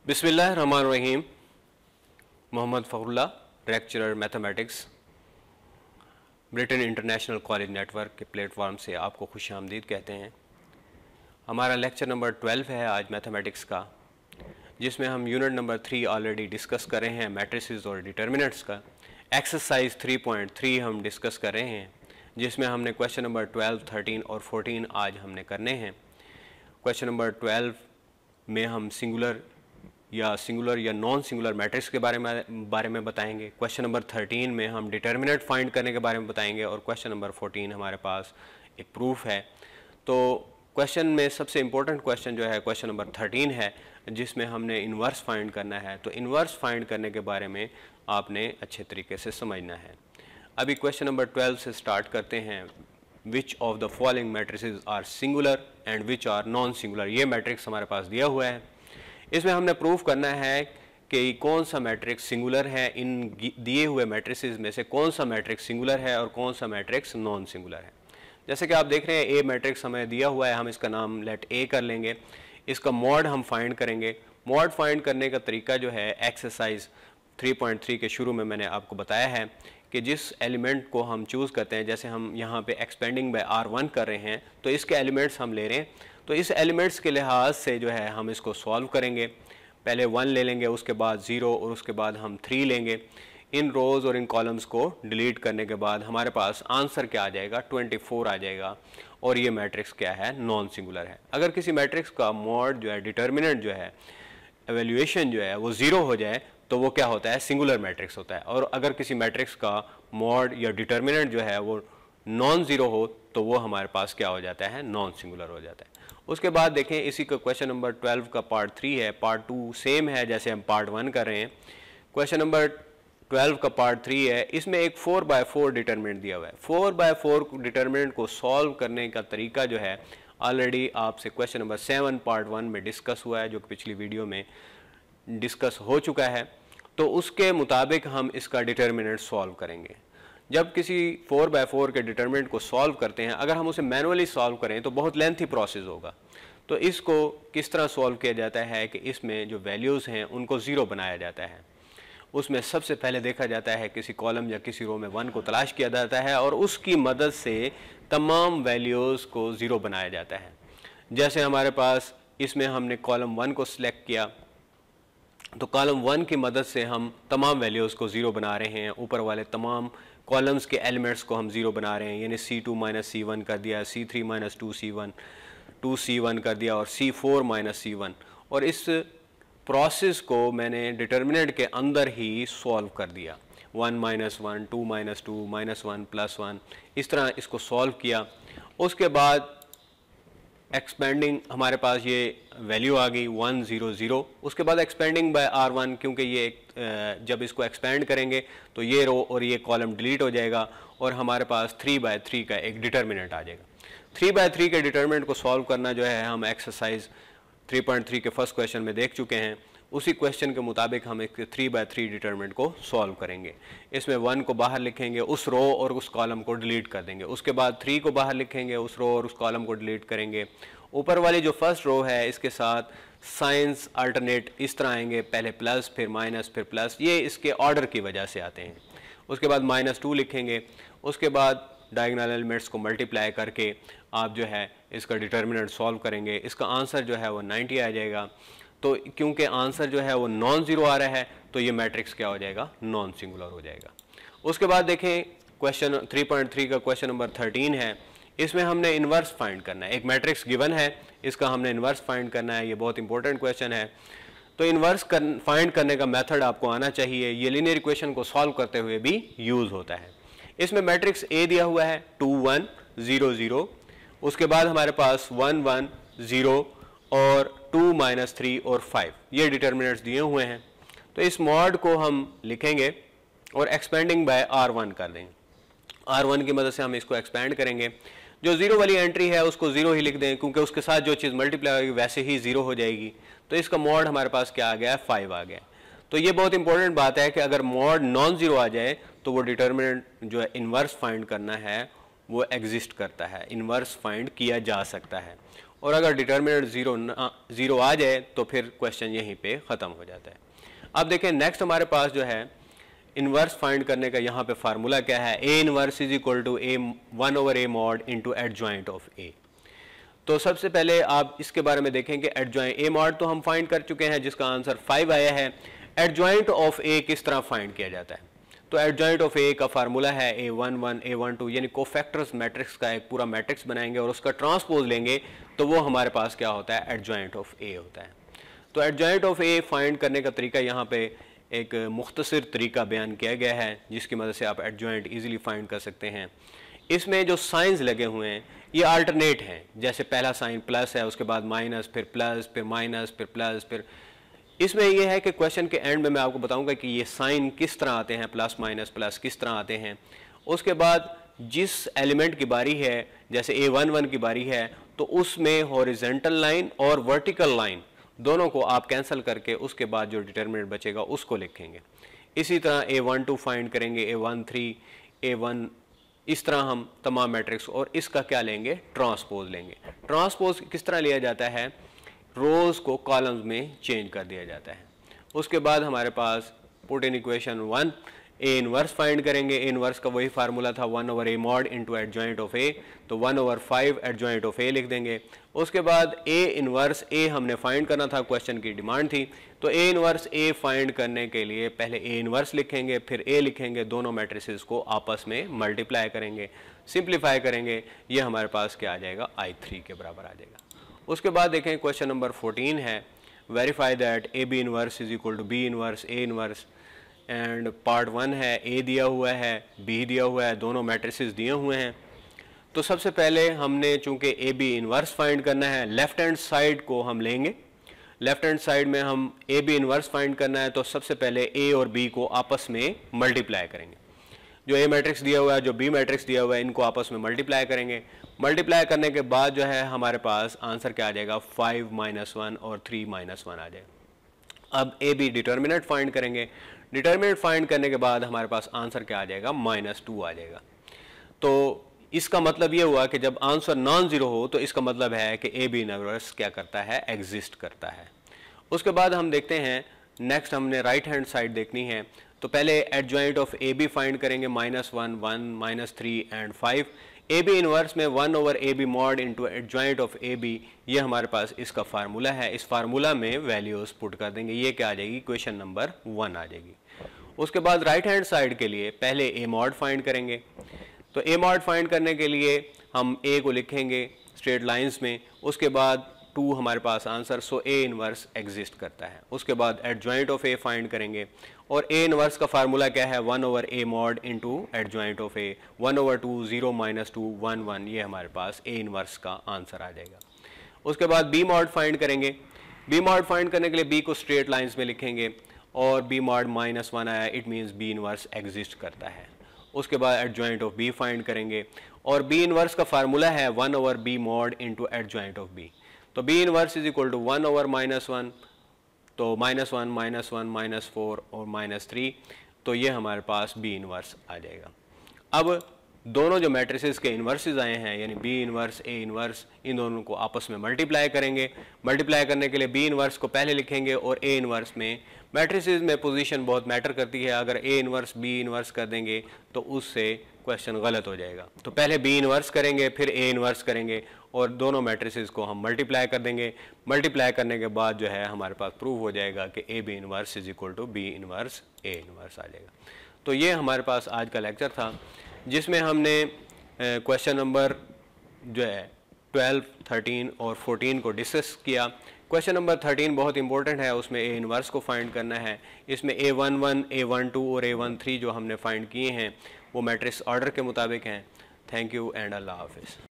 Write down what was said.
बिस्मिल्लाहिर्रहमानिर्रहीम। Mohammad Fakhrullah, lecturer mathematics, Britain International College Network के platform से आपको खुशामदीद कहते हैं। हमारा लेक्चर नंबर 12 है आज मैथमेटिक्स का, जिसमें हम यूनिट नंबर 3 ऑलरेडी डिस्कस कर रहे हैं, मैट्रिसेस और डिटर्मिनेंट्स का। एक्सरसाइज 3.3 हम डिस्कस कर रहे हैं, जिसमें हमने क्वेश्चन नंबर 12, 13 और 14 आज हमने करने हैं। क्वेश्चन नंबर 12 में हम सिंगुलर या नॉन सिंगुलर मैट्रिक्स के बारे में बताएंगे। क्वेश्चन नंबर 13 में हम डिटर्मिनेंट फाइंड करने के बारे में बताएंगे और क्वेश्चन नंबर 14 हमारे पास एक प्रूफ है। तो क्वेश्चन में सबसे इम्पोर्टेंट क्वेश्चन जो है क्वेश्चन नंबर 13 है, जिसमें हमने इन्वर्स फाइंड करना है। तो इन्वर्स फाइंड करने के बारे में आपने अच्छे तरीके से समझना है। अभी क्वेश्चन नंबर 12 से स्टार्ट करते हैं। Which of the following matrices are singular and which are non singular. ये मैट्रिक्स हमारे पास दिया हुआ है। इसमें हमने प्रूफ करना है कि कौन सा मैट्रिक्स सिंगुलर है। इन दिए हुए मैट्रिसेस में से कौन सा मैट्रिक्स सिंगुलर है और कौन सा मैट्रिक्स नॉन सिंगुलर है। जैसे कि आप देख रहे हैं, ए मैट्रिक्स हमें दिया हुआ है, हम इसका नाम लेट ए कर लेंगे। इसका मॉड हम फाइंड करेंगे। मॉड फाइंड करने का तरीका जो है एक्सरसाइज 3.3 के शुरू में मैंने आपको बताया है कि जिस एलिमेंट को हम चूज़ करते हैं, जैसे हम यहाँ पे एक्सपेंडिंग बाय R1 कर रहे हैं, तो इसके एलिमेंट्स हम ले रहे हैं। तो इस एलिमेंट्स के लिहाज से जो है हम इसको सॉल्व करेंगे। पहले 1 ले लेंगे, उसके बाद 0 और उसके बाद हम 3 लेंगे। इन रोज़ और इन कॉलम्स को डिलीट करने के बाद हमारे पास आंसर क्या आ जाएगा, 24 आ जाएगा। और ये मैट्रिक्स क्या है, नॉन सिंगुलर है। अगर किसी मैट्रिक्स का मॉड जो है, डिटर्मिनेंट जो है, एवेल्यूएशन जो है वो 0 हो जाए तो वो क्या होता है, सिंगुलर मैट्रिक्स होता है। और अगर किसी मैट्रिक्स का मॉड या डिटर्मिनेंट जो है वो नॉन ज़ीरो हो तो वो हमारे पास क्या हो जाता है, नॉन सिंगुलर हो जाता है। उसके बाद देखें, इसी का क्वेश्चन नंबर 12 का पार्ट 3 है। पार्ट 2 सेम है जैसे हम पार्ट 1 कर रहे हैं। क्वेश्चन नंबर 12 का पार्ट 3 है। इसमें एक 4x4 डिटर्मिनेंट दिया हुआ है। 4x4 डिटर्मिनेंट को सॉल्व करने का तरीका जो है ऑलरेडी आपसे क्वेश्चन नंबर 7 पार्ट 1 में डिस्कस हुआ है, जो कि पिछली वीडियो में डिस्कस हो चुका है। तो उसके मुताबिक हम इसका डिटर्मिनेंट सॉल्व करेंगे। जब किसी 4x4 के डिटर्मिनेंट को सॉल्व करते हैं, अगर हम उसे मैनुअली सॉल्व करें तो बहुत लेंथी प्रोसेस होगा। तो इसको किस तरह सॉल्व किया जाता है कि इसमें जो वैल्यूज़ हैं उनको 0 बनाया जाता है। उसमें सबसे पहले देखा जाता है किसी कॉलम या किसी रो में 1 को तलाश किया जाता है और उसकी मदद से तमाम वैल्यूज़ को 0 बनाया जाता है। जैसे हमारे पास इसमें हमने कॉलम 1 को सिलेक्ट किया, तो कॉलम 1 की मदद से हम तमाम वैल्यूज़ को 0 बना रहे हैं। ऊपर वाले तमाम कॉलम्स के एलिमेंट्स को हम 0 बना रहे हैं, यानी C2 - C1 कर दिया, C3 - 2C1, 2C1 कर दिया और C4 - C1। और इस प्रोसेस को मैंने डिटर्मिनेंट के अंदर ही सॉल्व कर दिया। 1 - 1, 2 - 2, -1 +1, इस तरह इसको सॉल्व किया। उसके बाद एक्सपेंडिंग हमारे पास ये वैल्यू आ गई 1 0 0। उसके बाद एक्सपेंडिंग बाय R1, क्योंकि ये जब इसको एक्सपेंड करेंगे तो ये रो और ये कॉलम डिलीट हो जाएगा और हमारे पास 3/3 का एक डिटर्मिनेंट आ जाएगा। 3/3 के डिटर्मिनेंट को सॉल्व करना जो है हम एक्सरसाइज 3.3 के फर्स्ट क्वेश्चन में देख चुके हैं। उसी क्वेश्चन के मुताबिक हम एक 3/3 डिटर्मिनेंट को सॉल्व करेंगे। इसमें 1 को बाहर लिखेंगे, उस रो और उस कॉलम को डिलीट कर देंगे। उसके बाद 3 को बाहर लिखेंगे, उस रो और उस कॉलम को डिलीट करेंगे। ऊपर वाली जो फर्स्ट रो है इसके साथ साइंस अल्टरनेट इस तरह आएंगे, पहले प्लस फिर माइनस फिर प्लस, ये इसके ऑर्डर की वजह से आते हैं। उसके बाद -2 लिखेंगे। उसके बाद डायगोनल एलिमेंट्स को मल्टीप्लाई करके आप जो है इसका डिटर्मिनेंट सॉल्व करेंगे। इसका आंसर जो है वो 90 आ जाएगा। तो क्योंकि आंसर जो है वो नॉन ज़ीरो आ रहा है तो ये मैट्रिक्स क्या हो जाएगा, नॉन सिंगुलर हो जाएगा। उसके बाद देखें, क्वेश्चन 3.3 का क्वेश्चन नंबर 13 है। इसमें हमने इन्वर्स फाइंड करना है। एक मैट्रिक्स गिवन है, इसका हमने इन्वर्स फाइंड करना है। ये बहुत इंपॉर्टेंट क्वेश्चन है। तो इन्वर्स फाइंड करने का मेथड आपको आना चाहिए। ये लीनियर इक्वेशन को सॉल्व करते हुए भी यूज़ होता है। इसमें मैट्रिक्स ए दिया हुआ है 2 1 0 0। उसके बाद हमारे पास 1 1 0 और 2 - 3 और 5, ये डिटर्मिनेंट्स दिए हुए हैं। तो इस मॉड को हम लिखेंगे और एक्सपेंडिंग बाय R1 कर देंगे। R1 की मदद से हम इसको एक्सपेंड करेंगे। जो 0 वाली एंट्री है उसको 0 ही लिख दें, क्योंकि उसके साथ जो चीज़ मल्टीप्लाई होगी वैसे ही 0 हो जाएगी। तो इसका मॉड हमारे पास क्या आ गया है, 5 आ गया। तो ये बहुत इंपॉर्टेंट बात है कि अगर मॉड नॉन ज़ीरो आ जाए तो वो डिटर्मिनेंट जो है इन्वर्स फाइंड करना है वो एग्जिस्ट करता है, इन्वर्स फाइंड किया जा सकता है। और अगर डिटर्मिनेंट ज़ीरो आ जाए तो फिर क्वेश्चन यहीं पे ख़त्म हो जाता है। अब देखें नेक्स्ट हमारे पास जो है इन्वर्स फाइंड करने का यहाँ पे फार्मूला क्या है, A inverse is equal to A 1/a mod into adjoint of A. तो सबसे पहले आप इसके बारे में देखें कि एडजॉइंट ए मॉड तो हम फाइंड कर चुके हैं जिसका आंसर 5 आया है। एडजॉइंट ऑफ ए किस तरह फाइंड किया जाता है, तो एडजॉइंट ऑफ ए का फार्मूला है A11 A12, यानी कोफैक्टर्स मैट्रिक्स का एक पूरा मैट्रिक्स बनाएंगे और उसका ट्रांसपोज लेंगे तो वो हमारे पास क्या होता है, एडजॉइंट ऑफ ए होता है। तो एडजॉइंट ऑफ ए फाइंड करने का तरीका यहाँ पे एक मुख्तसर तरीका बयान किया गया है जिसकी मदद से आप एडजॉइंट ईजिली फाइंड कर सकते हैं। इसमें जो साइंस लगे हुए हैं ये अल्टरनेट हैं, जैसे पहला साइन प्लस है, उसके बाद माइनस, फिर प्लस, फिर माइनस, फिर प्लस, फिर इसमें यह है कि क्वेश्चन के एंड में मैं आपको बताऊंगा कि ये साइन किस तरह आते हैं, प्लस माइनस प्लस किस तरह आते हैं। उसके बाद जिस एलिमेंट की बारी है, जैसे A11 की बारी है, तो उसमें हॉरिजेंटल लाइन और वर्टिकल लाइन दोनों को आप कैंसिल करके उसके बाद जो डिटर्मिनेंट बचेगा उसको लिखेंगे। इसी तरह A12 फाइंड करेंगे, A13, A1, इस तरह हम तमाम मैट्रिक्स, और इसका क्या लेंगे, ट्रांसपोज लेंगे। ट्रांसपोज किस तरह लिया जाता है, रोज को कॉलम्स में चेंज कर दिया जाता है। उसके बाद हमारे पास put in equation 1 A inverse find करेंगे। ए इनवर्स का वही फार्मूला था 1/a mod into adjoint of A, तो 1/5 एडजॉइंट ऑफ ए लिख देंगे। उसके बाद ए इनवर्स ए हमने फाइंड करना था, क्वेश्चन की डिमांड थी, तो ए इनवर्स ए फाइंड करने के लिए पहले ए इनवर्स लिखेंगे, फिर ए लिखेंगे, दोनों मैट्रिसेस को आपस में मल्टीप्लाई करेंगे, सिंप्लीफाई करेंगे, ये हमारे पास क्या आ जाएगा, I3 के बराबर आ जाएगा। उसके बाद देखें क्वेश्चन नंबर 14 है, verify that A B inverse is equal to B inverse A inverse, and part 1 है, ए दिया हुआ है, बी दिया हुआ है, दोनों मैट्रिसेस दिए हुए हैं। तो सबसे पहले हमने चूंकि ए बी इनवर्स फाइंड करना है, लेफ्ट हैंड साइड को हम लेंगे। लेफ्ट हैंड साइड में हम ए बी इनवर्स फाइंड करना है, तो सबसे पहले ए और बी को आपस में मल्टीप्लाई करेंगे। जो ए मैट्रिक्स दिया हुआ है, जो बी मैट्रिक्स दिया हुआ है, इनको आपस में मल्टीप्लाई करेंगे। मल्टीप्लाई करने के बाद जो है हमारे पास आंसर क्या आ जाएगा, 5 - 1 और 3 - 1 आ जाएगा। अब ए बी डिटर्मिनेंट फाइंड करेंगे। डिटर्मिनेंट फाइंड करने के बाद हमारे पास आंसर क्या आ जाएगा, -2 आ जाएगा। तो इसका मतलब ये हुआ कि जब आंसर नॉन ज़ीरो हो तो इसका मतलब है कि ए बी इनवर्स क्या करता है, एग्जिस्ट करता है। उसके बाद हम देखते हैं नेक्स्ट हमने राइट हैंड साइड देखनी है, तो पहले adjoint of A B find करेंगे, -1 1 -3 एंड 5। ए बी इनवर्स में 1/a b mod into adjoint of A B, ये हमारे पास इसका फार्मूला है। इस फार्मूला में वैल्यूज पुट कर देंगे, ये क्या आ जाएगी, क्वेश्चन नंबर 1 आ जाएगी। उसके बाद राइट हैंड साइड के लिए पहले ए मॉड फाइंड करेंगे, तो ए मॉड फाइंड करने के लिए हम ए को लिखेंगे स्ट्रेट लाइंस में, उसके बाद 2 हमारे पास answer, so A inverse exist करता है। उसके बाद एडजॉइंट ऑफ ए फाइंड करेंगे, और ए इनवर्स का फार्मूला क्या है, 1/a mod into adjoint of ए, 1/2 0 - 2 1 1, ये हमारे पास ए इनवर्स का आंसर आ जाएगा। उसके बाद बी मॉड फाइंड करेंगे। बी मॉड फाइंड करने के लिए बी को स्ट्रेट लाइंस में लिखेंगे, और बी मॉड -1 आया, it means B inverse exist करता है। उसके बाद एडजॉइंट ऑफ बी फाइंड करेंगे, और बी इनवर्स का फार्मूला है 1/b mod into adjoint of B, तो B inverse is equal to 1/-1, तो -1 -1 -4 और -3, तो ये हमारे पास बी इनवर्स आ जाएगा। अब दोनों जो मैट्रिसेस के इन्वर्सेस आए हैं, यानी बी इनवर्स ए इनवर्स, इन दोनों को आपस में मल्टीप्लाई करेंगे। मल्टीप्लाई करने के लिए बी इनवर्स को पहले लिखेंगे, और ए इनवर्स में मैट्रिसेस में पोजीशन बहुत मैटर करती है, अगर ए इनवर्स बी इनवर्स कर देंगे तो उससे क्वेश्चन गलत हो जाएगा। तो पहले बी इनवर्स करेंगे, फिर ए इनवर्स करेंगे, और दोनों मैट्रिसेस को हम मल्टीप्लाई कर देंगे। मल्टीप्लाई करने के बाद जो है हमारे पास प्रूव हो जाएगा कि A B inverse is equal to B inverse A inverse आ जाएगा। तो ये हमारे पास आज का लेक्चर था, जिसमें हमने क्वेश्चन नंबर जो है 12, 13 और 14 को डिस्कस किया। क्वेश्चन नंबर 13 बहुत इंपॉर्टेंट है, उसमें ए इनवर्स को फाइंड करना है। इसमें A11, A12 और A13 जो हमने फाइंड किए हैं वो मैट्रिक्स ऑर्डर के मुताबिक हैं। थैंक यू एंड अल्लाह हाफिज़।